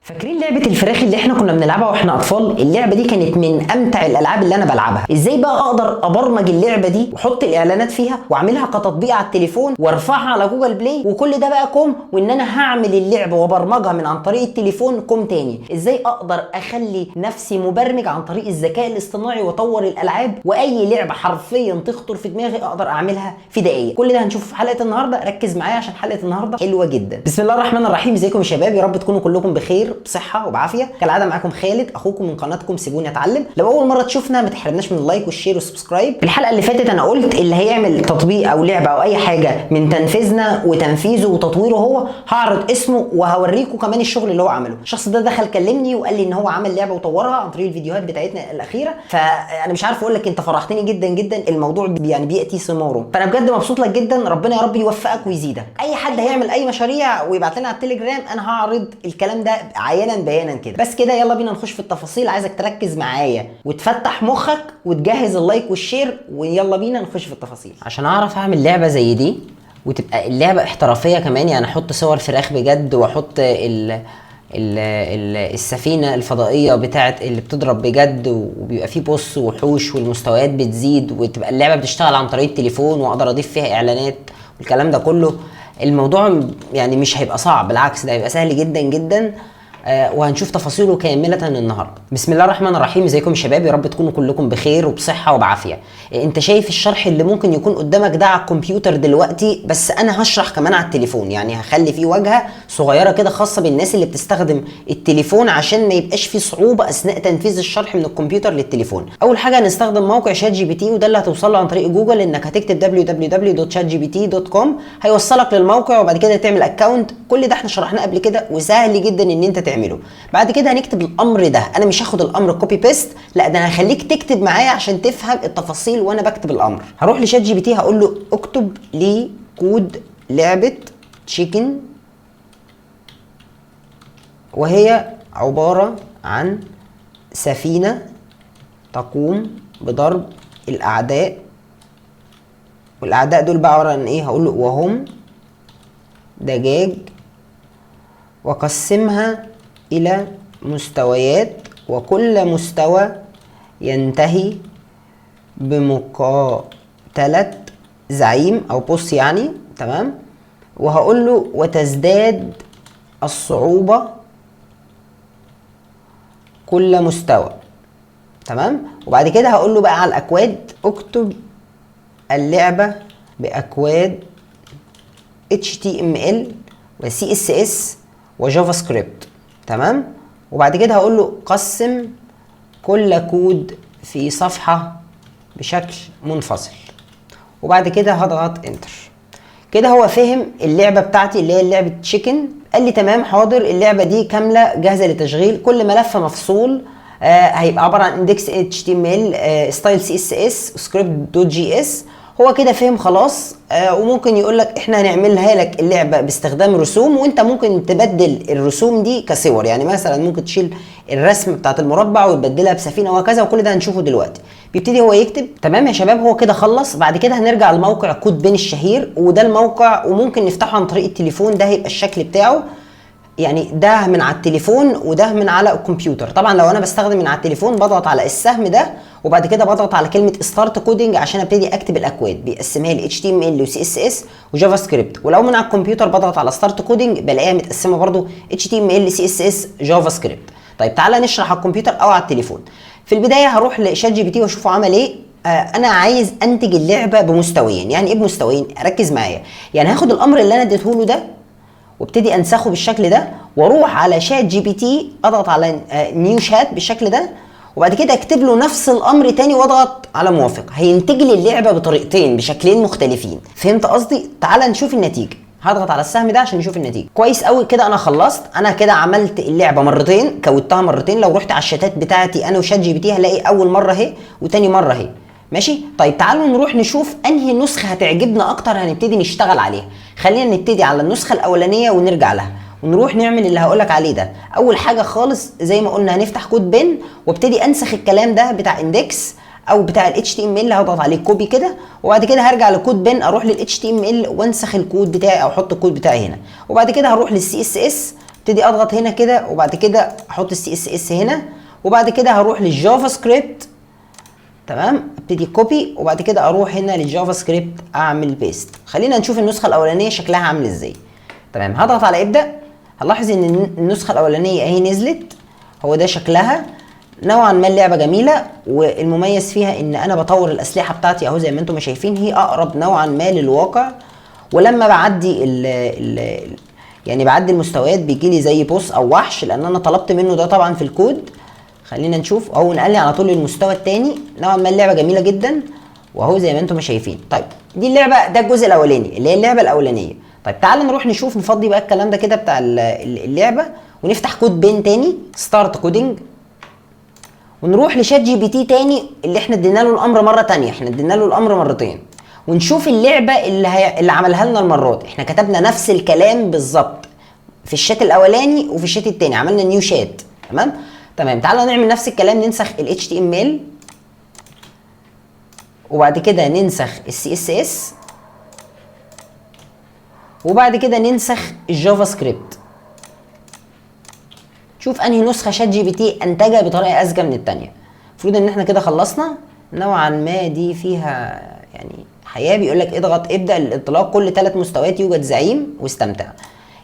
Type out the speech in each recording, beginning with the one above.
فاكرين لعبه الفراخ اللي احنا كنا بنلعبها واحنا اطفال؟ اللعبه دي كانت من امتع الالعاب اللي انا بلعبها. ازاي بقى اقدر ابرمج اللعبه دي واحط الاعلانات فيها واعملها كتطبيق على التليفون وارفعها على جوجل بلاي، وكل ده بقى كوم، وان انا هعمل اللعبه وابرمجها من عن طريق التليفون كوم تاني. ازاي اقدر اخلي نفسي مبرمج عن طريق الذكاء الاصطناعي واطور الالعاب، واي لعبه حرفيا تخطر في دماغي اقدر اعملها في دقايق. كل ده هنشوفه في حلقه النهارده. ركز معايا عشان حلقه النهارده حلوه جدا. بسم الله الرحمن الرحيم. ازيكم يا شباب؟ يا رب تكونوا كلكم بخير بصحه وبعافيه. كالعاده معاكم خالد اخوكم من قناتكم سيبوني اتعلم. لو اول مره تشوفنا ما تحرمناش من اللايك والشير والسبسكرايب. في الحلقه اللي فاتت انا قلت اللي هيعمل تطبيق او لعبه او اي حاجه من تنفيذنا وتنفيذه وتطويره هو هعرض اسمه وهوريكم كمان الشغل اللي هو عمله. الشخص ده دخل كلمني وقال لي ان هو عمل لعبه وطورها عن طريق الفيديوهات بتاعتنا الاخيره. فانا مش عارف اقول لك، انت فرحتني جدا جدا. الموضوع يعني بياتي ثماره، فانا بجد مبسوط لك جدا. ربنا يا رب يوفقك ويزيدك. اي حد هيعمل اي مشاريع ويبعت لنا على التليجرام انا هعرض الكلام ده عيانا بيانا كده. بس كده يلا بينا نخش في التفاصيل. عايزك تركز معايا وتفتح مخك وتجهز اللايك والشير، ويلا بينا نخش في التفاصيل. عشان اعرف اعمل لعبه زي دي وتبقى اللعبه احترافيه كمان، يعني احط صور فراخ بجد واحط السفينه الفضائيه بتاعت اللي بتضرب بجد، وبيبقى فيه بوس وحوش والمستويات بتزيد، وتبقى اللعبه بتشتغل عن طريق التليفون واقدر اضيف فيها اعلانات والكلام ده كله. الموضوع يعني مش هيبقى صعب، بالعكس ده هيبقى سهل جدا جدا. وهنشوف تفاصيله كاملة النهارده. بسم الله الرحمن الرحيم. ازيكم يا شباب؟ يا رب تكونوا كلكم بخير وبصحة وبعافية. انت شايف الشرح اللي ممكن يكون قدامك ده على الكمبيوتر دلوقتي، بس انا هشرح كمان على التليفون. يعني هخلي فيه واجهة صغيرة كده خاصة بالناس اللي بتستخدم التليفون عشان ما يبقاش فيه صعوبة اثناء تنفيذ الشرح من الكمبيوتر للتليفون. اول حاجة هنستخدم موقع شات جي بي تي، وده اللي هتوصل له عن طريق جوجل. انك هتكتب www.chatgpt.com هيوصلك للموقع، وبعد كده تعمل اكونت. كل ده احنا شرحناه قبل كده وسهل جدا ان انت تعمله. بعد كده هنكتب الامر ده. انا مش هاخد الامر كوبي بيست، لا ده انا هخليك تكتب معايا عشان تفهم التفاصيل وانا بكتب الامر. هروح لشات جي بي تي هقول له اكتب لي كود لعبه تشيكن، وهي عباره عن سفينه تقوم بضرب الاعداء، والاعداء دول بقى عباره عن ايه؟ هقول له وهم دجاج، وقسمها إلى مستويات، وكل مستوى ينتهي بمقاتلة زعيم أو بوس يعني. تمام. وهقول له وتزداد الصعوبة كل مستوى. تمام. وبعد كده هقول له بقى على الأكواد، اكتب اللعبة بأكواد HTML و CSS وجافا سكريبت. تمام. وبعد كده هقول له قسم كل كود في صفحة بشكل منفصل، وبعد كده هضغط انتر. كده هو فهم اللعبة بتاعتي اللي هي لعبة تشيكن. قال لي تمام حاضر، اللعبة دي كاملة جاهزة للتشغيل. كل ملف مفصول هيبقى عبارة عن اندكس HTML، ستايل CSS، سكريبت.js. هو كده فهم خلاص. وممكن يقول لك احنا هنعملها لك اللعبه باستخدام رسوم، وانت ممكن تبدل الرسوم دي كصور. يعني مثلا ممكن تشيل الرسم بتاعت المربع وتبدلها بسفينه وهكذا، وكل ده هنشوفه دلوقتي. بيبتدي هو يكتب. تمام يا شباب، هو كده خلص. بعد كده هنرجع لموقع كود بين الشهير، وده الموقع وممكن نفتحه عن طريق التليفون. ده هيبقى الشكل بتاعه، يعني ده من على التليفون وده من على الكمبيوتر. طبعا لو انا بستخدم من على التليفون بضغط على السهم ده، وبعد كده بضغط على كلمه ستارت كودنج عشان ابتدي اكتب الاكواد. بيقسمها لي HTML و CSS وجافا سكريبت. ولو من على الكمبيوتر بضغط على ستارت كودنج بلاقيها متقسمه برده HTML CSS جافا سكريبت. طيب تعالى نشرح على الكمبيوتر او على التليفون. في البدايه هروح لشات جي بي تي واشوفه عمل ايه. انا عايز انتج اللعبه بمستويين. يعني ايه بمستويين؟ ركز معايا. يعني هاخد الامر اللي انا اديته له ده وابتدي انسخه بالشكل ده، واروح على شات جي بي تي اضغط على نيو شات بالشكل ده، وبعد كده اكتب له نفس الامر تاني واضغط على موافق. هينتج لي اللعبه بطريقتين بشكلين مختلفين. فهمت قصدي؟ تعال نشوف النتيجه. هضغط على السهم ده عشان نشوف النتيجه. كويس قوي كده انا خلصت. انا كده عملت اللعبه مرتين، كودتها مرتين. لو رحت على الشاتات بتاعتي انا وشات جي بي تي هلاقي اول مره اهي وتاني مره اهي. ماشي. طيب تعالوا نروح نشوف انهي نسخه هتعجبنا اكتر هنبتدي نشتغل عليها. خلينا نبتدي على النسخه الاولانيه ونرجع لها ونروح نعمل اللي هقولك عليه ده. اول حاجه خالص زي ما قلنا هنفتح كود بن وابتدي انسخ الكلام ده بتاع اندكس او بتاع ال HTML. هضغط عليه كوبي كده، وبعد كده هرجع لكود بن اروح لل HTML وانسخ الكود بتاعي او احط الكود بتاعي هنا. وبعد كده هروح لل CSS ابتدي اضغط هنا كده، وبعد كده احط السي اس اس هنا، وبعد كده هروح للجافا سكريبت. تمام، ابتدي كوبي، وبعد كده اروح هنا للجافا سكريبت اعمل بيست. خلينا نشوف النسخه الاولانيه شكلها عامل ازاي. تمام، هضغط على ابدا، هنلاحظ ان النسخه الاولانيه اهي نزلت، هو ده شكلها. نوعا ما اللعبه جميله، والمميز فيها ان انا بطور الاسلحه بتاعتي اهو زي ما انتم شايفين، هي اقرب نوعا ما للواقع. ولما بعدي يعني بعدي المستويات بيجي لي زي بوس او وحش، لان انا طلبت منه ده طبعا في الكود. خلينا نشوف اهو، نقل لي على طول للمستوى الثاني. نوعا ما اللعبه جميله جدا، واهو زي ما انتم شايفين. طيب دي اللعبه، ده الجزء الاولاني اللي هي اللعبه الاولانيه. طيب تعالوا نروح نشوف، نفضي بقى الكلام ده كده بتاع اللعبه، ونفتح كود بين تاني، ستارت كودنج، ونروح لشات جي بي تي تاني اللي احنا ادينا له الامر مره تانيه. احنا ادينا له الامر مرتين، ونشوف اللعبه اللي عملها لنا المره دي. احنا كتبنا نفس الكلام بالظبط في الشات الاولاني وفي الشات التاني، عملنا نيو شات. تمام، تعالوا نعمل نفس الكلام، ننسخ ال HTML، وبعد كده ننسخ ال CSS، وبعد كده ننسخ الجافا سكريبت. شوف انهي نسخه شات جي بي تي انتجها بطريقه اذكى من الثانيه. المفروض ان احنا كده خلصنا. نوعا ما دي فيها يعني حياه، بيقول لك اضغط ابدا للانطلاق، كل 3 مستويات يوجد زعيم واستمتع.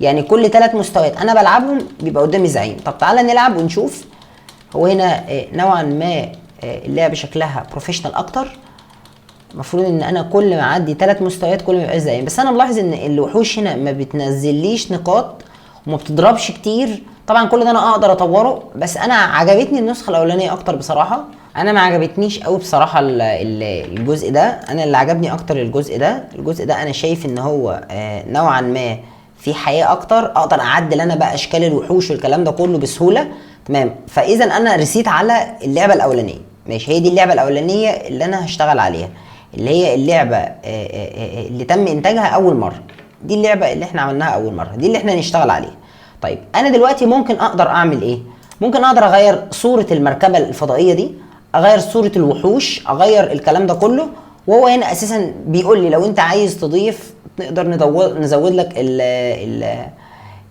يعني كل 3 مستويات انا بلعبهم بيبقى قدامي زعيم. طب تعالى نلعب ونشوف. هو هنا نوعا ما اللعبه شكلها بروفيشنال اكتر. المفروض ان انا كل ما اعدي 3 مستويات كل ما يبقى زعيم، بس انا ملاحظ ان الوحوش هنا ما بتنزليش نقاط وما بتضربش كتير. طبعا كل ده انا اقدر اطوره، بس انا عجبتني النسخه الاولانيه اكتر بصراحه. انا ما عجبتنيش قوي بصراحه الجزء ده. انا اللي عجبني اكتر الجزء ده انا شايف ان هو نوعا ما في حياه اكتر، اقدر اعدل انا بقى اشكال الوحوش والكلام ده كله بسهوله. تمام، فاذا انا رسيت على اللعبه الاولانيه. ماشي، هي دي اللعبه الاولانيه اللي انا هشتغل عليها، اللي هي اللعبه اللي تم انتاجها اول مره. دي اللعبه اللي احنا عملناها اول مره، دي اللي احنا هنشتغل عليها. طيب انا دلوقتي ممكن اقدر اعمل ايه؟ ممكن اقدر اغير صوره المركبه الفضائيه دي، اغير صوره الوحوش، اغير الكلام ده كله. وهو هنا اساسا بيقول لي لو انت عايز تضيف نقدر نزود لك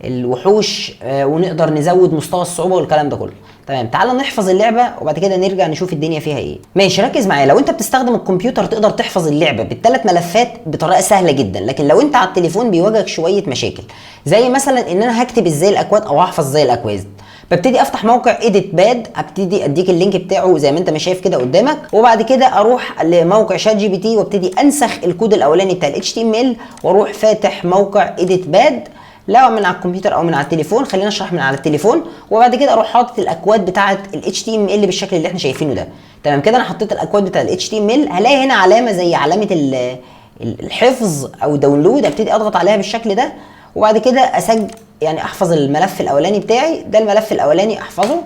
الوحوش، ونقدر نزود مستوى الصعوبه والكلام ده كله. تمام، تعال نحفظ اللعبه وبعد كده نرجع نشوف الدنيا فيها ايه. ماشي، ركز معايا. لو انت بتستخدم الكمبيوتر تقدر تحفظ اللعبه ب3 ملفات بطريقه سهله جدا، لكن لو انت على التليفون بيواجهك شويه مشاكل، زي مثلا ان انا هكتب ازاي الاكواد او هحفظ ازاي الاكواد. ببتدي افتح موقع ايديت باد، ابتدي اديك اللينك بتاعه زي ما انت ما شايف كده قدامك، وبعد كده اروح لموقع شات جي بي تي وابتدي انسخ الكود الاولاني بتاع ال HTML، واروح فاتح موقع ايديت باد لو من على الكمبيوتر او من على التليفون. خلينا نشرح من على التليفون، وبعد كده اروح حاطط الاكواد بتاعه ال HTML بالشكل اللي احنا شايفينه ده. تمام كده، انا حطيت الاكواد بتاع ال HTML. هلاقي هنا علامه زي علامه الحفظ او داونلود، ابتدي اضغط عليها بالشكل ده، وبعد كده اسجل يعني احفظ الملف الاولاني بتاعي ده. الملف الاولاني احفظه،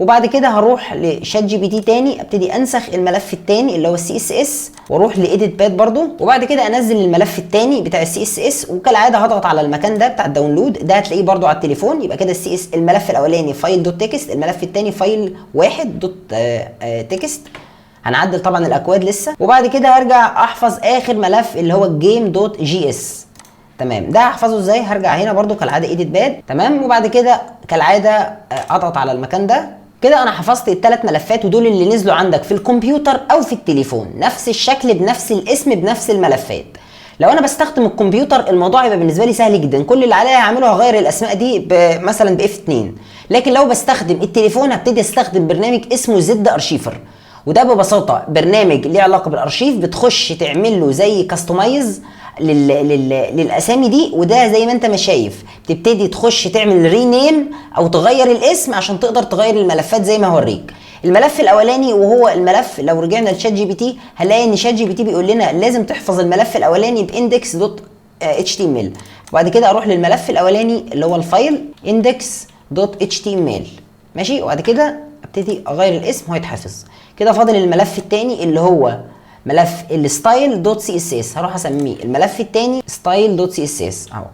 وبعد كده هروح لشات جي بي تي تاني، ابتدي انسخ الملف التاني اللي هو السي اس اس، واروح لايديت باد برضو، وبعد كده انزل الملف التاني بتاع السي اس اس. وكالعاده هضغط على المكان ده بتاع الداونلود ده، هتلاقيه برضو على التليفون. يبقى كده السي اس الملف الاولاني فايل دوت تكست، الملف التاني فايل واحد دوت تكست. هنعدل طبعا الاكواد لسه، وبعد كده هرجع احفظ اخر ملف اللي هو الجيم دوت جي اس. تمام، ده هحفظه ازاي؟ هرجع هنا برضو كالعاده ايديت باد. تمام، وبعد كده كالعاده اضغط على المكان ده. كده انا حفظت ال3 ملفات، ودول اللي نزلوا عندك في الكمبيوتر او في التليفون، نفس الشكل بنفس الاسم بنفس الملفات. لو انا بستخدم الكمبيوتر الموضوع يبقى بالنسبه لي سهل جدا، كل اللي عليا هعمله هغير الاسماء دي مثلا ب F2. لكن لو بستخدم التليفون هبتدي استخدم برنامج اسمه زد ارشيفر، وده ببساطه برنامج ليه علاقه بالارشيف. بتخش تعمل له زي كاستمايز للاسامي دي، وده زي ما انت ما شايف بتبتدي تخش تعمل رينيم او تغير الاسم عشان تقدر تغير الملفات زي ما هوريك. الملف الاولاني وهو الملف، لو رجعنا لشات جي بي تي هنلاقي ان شات جي بي تي بيقول لنا لازم تحفظ الملف الاولاني باندكس دوت HTML. وبعد كده اروح للملف الاولاني اللي هو الفايل اندكس دوت HTML. ماشي، وبعد كده ابتدي اغير الاسم وهيتحفظ. كده فاضل الملف الثاني اللي هو ملف الستايل دوت سي اس اس. هروح اسميه الملف الثاني ستايل دوت سي اس اس اهو.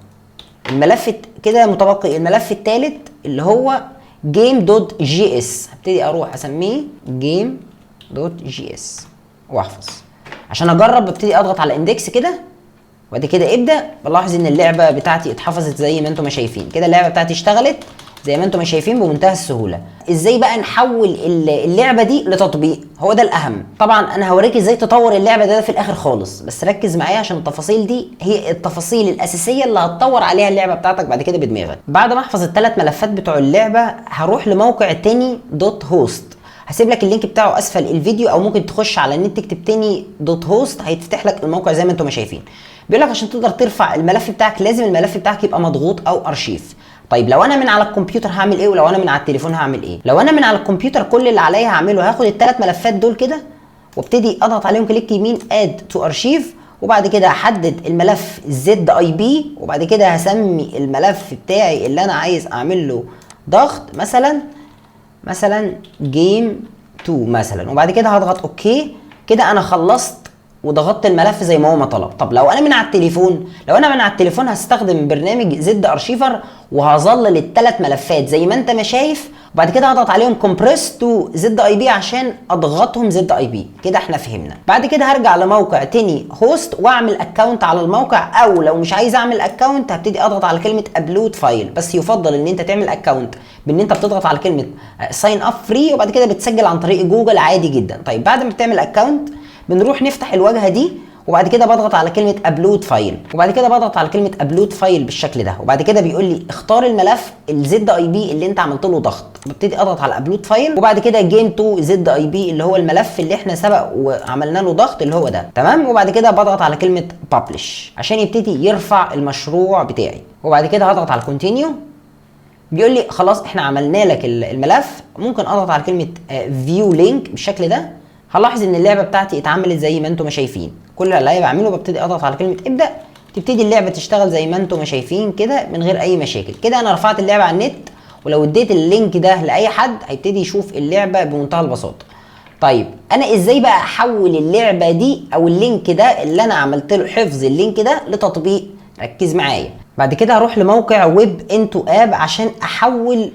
الملف كده متبقي الملف الثالث اللي هو جيم دوت جي اس. هبتدي اروح اسميه جيم دوت جي اس واحفظ. عشان اجرب ببتدي اضغط على اندكس كده، وبعد كده ابدا. بلاحظ ان اللعبه بتاعتي اتحفظت زي ما انتم شايفين كده. اللعبه بتاعتي اشتغلت زي ما انتم شايفين بمنتهى السهوله. ازاي بقى نحول اللعبه دي لتطبيق؟ هو ده الاهم. طبعا انا هوريك ازاي تطور اللعبه ده في الاخر خالص، بس ركز معايا عشان التفاصيل دي هي التفاصيل الاساسيه اللي هتطور عليها اللعبه بتاعتك بعد كده بدماغك. بعد ما احفظ ال3 ملفات بتوع اللعبه هروح لموقع تاني دوت هوست. هسيب لك اللينك بتاعه اسفل الفيديو، او ممكن تخش على النت تكتب تاني دوت هوست هيتفتح لك الموقع زي ما انتم شايفين. بيقول لك عشان تقدر ترفع الملف بتاعك لازم الملف بتاعك يبقى مضغوط او ارشيف. طيب لو انا من على الكمبيوتر هعمل ايه، ولو انا من على التليفون هعمل ايه؟ لو انا من على الكمبيوتر كل اللي عليا هعمله هاخد ال3 ملفات دول كده وابتدي اضغط عليهم كليك يمين اد تو ارشيف، وبعد كده احدد الملف زد اي بي، وبعد كده هسمي الملف بتاعي اللي انا عايز اعمل له ضغط مثلا جيم 2 مثلا، وبعد كده هضغط اوكي. كده انا خلصت وضغطت الملف زي ما هو ما طلب. طب لو انا من على التليفون، هستخدم برنامج زد ارشيفر وهظلل ال3 ملفات زي ما انت ما شايف، وبعد كده هضغط عليهم كومبريس تو زد اي بي عشان اضغطهم زد اي بي. كده احنا فهمنا. بعد كده هرجع لموقع تاني هوست واعمل اكونت على الموقع، او لو مش عايز اعمل اكونت هبتدي اضغط على كلمه ابلود فايل. بس يفضل ان انت تعمل اكونت بان انت بتضغط على كلمه ساين اب فري، وبعد كده بتسجل عن طريق جوجل عادي جدا. طيب بعد ما بتعمل اكونت بنروح نفتح الواجهه دي، وبعد كده بضغط على كلمه ابلود فايل، وبعد كده بضغط على كلمه ابلود فايل بالشكل ده، وبعد كده بيقول لي اختار الملف الزد اي بي اللي انت عملت له ضغط. ببتدي اضغط على ابلود فايل، وبعد كده جيم 2 زد اي بي اللي هو الملف اللي احنا سبق وعملنا له ضغط اللي هو ده، تمام. وبعد كده بضغط على كلمه ببلش عشان يبتدي يرفع المشروع بتاعي، وبعد كده هضغط على كونتينيو. بيقول لي خلاص احنا عملنا لك الملف. ممكن اضغط على كلمه فيو لينك بالشكل ده. هلاحظ ان اللعبه بتاعتي اتعملت زي ما انتم شايفين. كل اللي عليا بعمله ببتدي اضغط على كلمه ابدا، تبتدي اللعبه تشتغل زي ما انتم شايفين كده من غير اي مشاكل. كده انا رفعت اللعبه على النت، ولو اديت اللينك ده لاي حد هيبتدي يشوف اللعبه بمنتهى البساطه. طيب انا ازاي بقى احول اللعبه دي او اللينك ده اللي انا عملت له حفظ اللينك ده لتطبيق؟ ركز معايا. بعد كده هروح لموقع ويب انتو اب عشان احول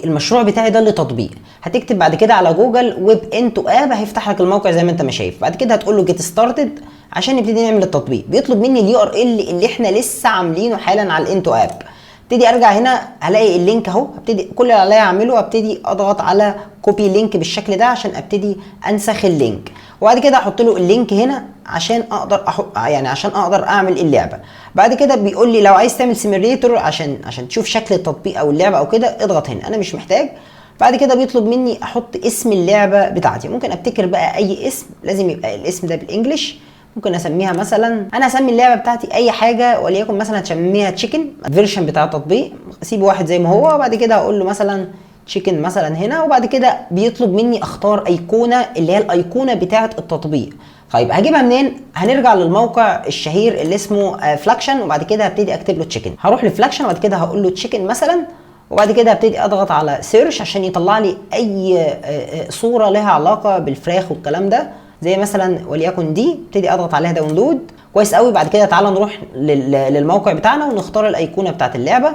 المشروع بتاعي ده لتطبيق. هتكتب بعد كده على جوجل ويب انتو اب هيفتح لك الموقع زي ما انت ما شايف. بعد كده هتقول له جيت ستارتد عشان نبتدي نعمل التطبيق. بيطلب مني اليو ار ال اللي احنا لسه عاملينه حالا على الانتو اب. ابتدي ارجع هنا هلاقي اللينك اهو. هبتدي كل اللي عليا اعمله ابتدي اضغط على كوبي لينك بالشكل ده عشان ابتدي انسخ اللينك، وبعد كده احط له اللينك هنا عشان اقدر عشان اقدر اعمل اللعبه. بعد كده بيقول لي لو عايز تعمل سيميوليتور عشان تشوف شكل التطبيق او اللعبه او كده اضغط هنا. انا مش محتاج. بعد كده بيطلب مني احط اسم اللعبه بتاعتي. ممكن ابتكر بقى اي اسم، لازم يبقى الاسم ده بالانجلش. ممكن اسميها مثلا، انا اسمي اللعبه بتاعتي اي حاجه، وليكن مثلا هسميها تشيكن فيرجن بتاع التطبيق. اسيبه واحد زي ما هو، وبعد كده هقول له مثلا تشيكن مثلا هنا، وبعد كده بيطلب مني اختار ايقونه اللي هي الايقونه بتاعه التطبيق. طيب هجيبها منين؟ هنرجع للموقع الشهير اللي اسمه فلاكشن، وبعد كده هبتدي اكتب له تشيكن. هروح لفلاكشن وبعد كده هقول له تشيكن مثلا، وبعد كده هبتدي اضغط على سيرش عشان يطلع لي اي صوره لها علاقه بالفراخ والكلام ده، زي مثلا وليكن دي. ابتدي اضغط عليها داونلود. كويس قوي. بعد كده تعالى نروح للموقع بتاعنا ونختار الايقونه بتاعت اللعبه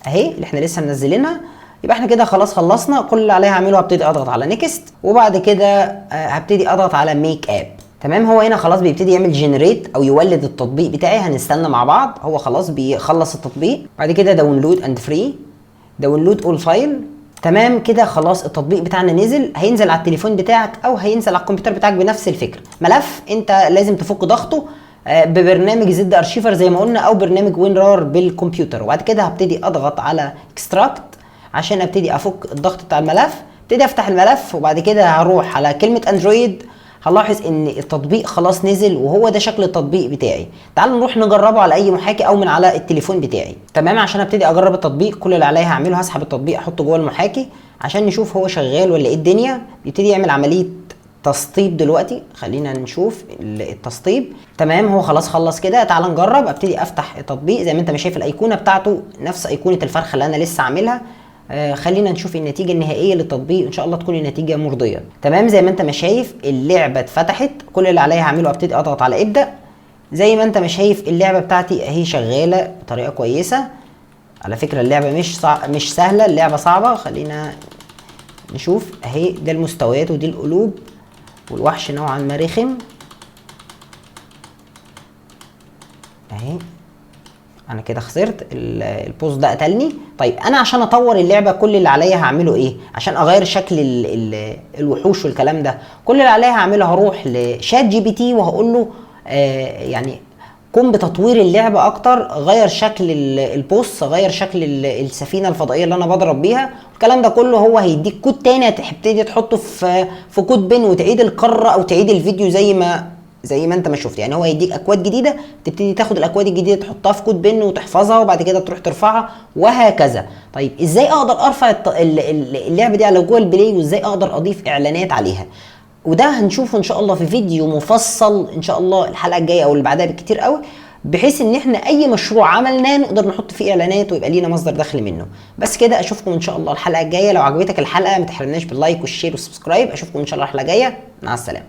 اهي اللي احنا لسه منزلينها. يبقى احنا كده خلاص خلصنا. كل اللي عليها هعمله هبتدي اضغط على نيكست، وبعد كده هبتدي اضغط على ميك اب. تمام. هو هنا خلاص بيبتدي يعمل جنريت او يولد التطبيق بتاعي. هنستنى مع بعض. هو خلاص بيخلص التطبيق. بعد كده داونلود اند فري، داونلود اول فايل. تمام كده خلاص التطبيق بتاعنا نزل. هينزل على التليفون بتاعك او هينزل على الكمبيوتر بتاعك بنفس الفكره. ملف انت لازم تفك ضغطه ببرنامج زد ارشيفر زي ما قلنا، او برنامج وينرار بالكمبيوتر. وبعد كده هبتدي اضغط على اكستراكت عشان ابتدي افك الضغط بتاع الملف. ابتدي افتح الملف، وبعد كده هروح على كلمه اندرويد. هلاحظ ان التطبيق خلاص نزل، وهو ده شكل التطبيق بتاعي. تعالوا نروح نجربه على اي محاكي او من على التليفون بتاعي. تمام. عشان ابتدي اجرب التطبيق كل اللي عليا هعمله هسحب التطبيق احطه جوه المحاكي عشان نشوف هو شغال ولا ايه الدنيا. بيبتدي يعمل عمليه تسطيب دلوقتي. خلينا نشوف التسطيب. تمام. هو خلاص خلص كده. تعال نجرب. ابتدي افتح التطبيق زي ما انت ما شايف الايقونه بتاعته نفس ايقونه الفرخه اللي انا لسه عاملها. خلينا نشوف النتيجه النهائيه للتطبيق. ان شاء الله تكون النتيجه مرضيه. تمام. زي ما انت ما شايف اللعبه اتفتحت. كل اللي عليا هعمله ابتدي اضغط على ابدا. زي ما انت ما شايف اللعبه بتاعتي اهي شغاله بطريقه كويسه. على فكره اللعبه مش سهله، اللعبه صعبه. خلينا نشوف اهي. ده المستويات ودي القلوب، والوحش نوعا ما رخم. اهي انا كده خسرت، البوست ده قتلني. طيب انا عشان اطور اللعبه كل اللي عليا هعمله ايه؟ عشان اغير شكل الوحوش والكلام ده، كل اللي عليا هعمله هروح لشات جي بي تي وهقول له يعني قم بتطوير اللعبه اكتر، غير شكل البوست، غير شكل السفينه الفضائيه اللي انا بضرب بيها، الكلام ده كله. هو هيديك كود تاني هتبتدي تحطه في كود بن وتعيد القاره او تعيد الفيديو زي ما انت ما شفت. يعني هو هيديك اكواد جديده، تبتدي تاخد الاكواد الجديده تحطها في كود بن وتحفظها، وبعد كده تروح ترفعها وهكذا. طيب ازاي اقدر ارفع اللعبه دي على جوجل بلاي، وازاي اقدر اضيف اعلانات عليها؟ وده هنشوفه ان شاء الله في فيديو مفصل ان شاء الله الحلقه الجايه او اللي بعدها بالكتير قوي، بحيث ان احنا اي مشروع عملناه نقدر نحط فيه اعلانات ويبقى لينا مصدر دخل منه. بس كده، اشوفكم ان شاء الله الحلقه الجايه. لو عجبتك الحلقه ما تحرمناش باللايك والشير والسبسكرايب. اشوفكم ان شاء الله الحلقه الجايه، مع السلامه.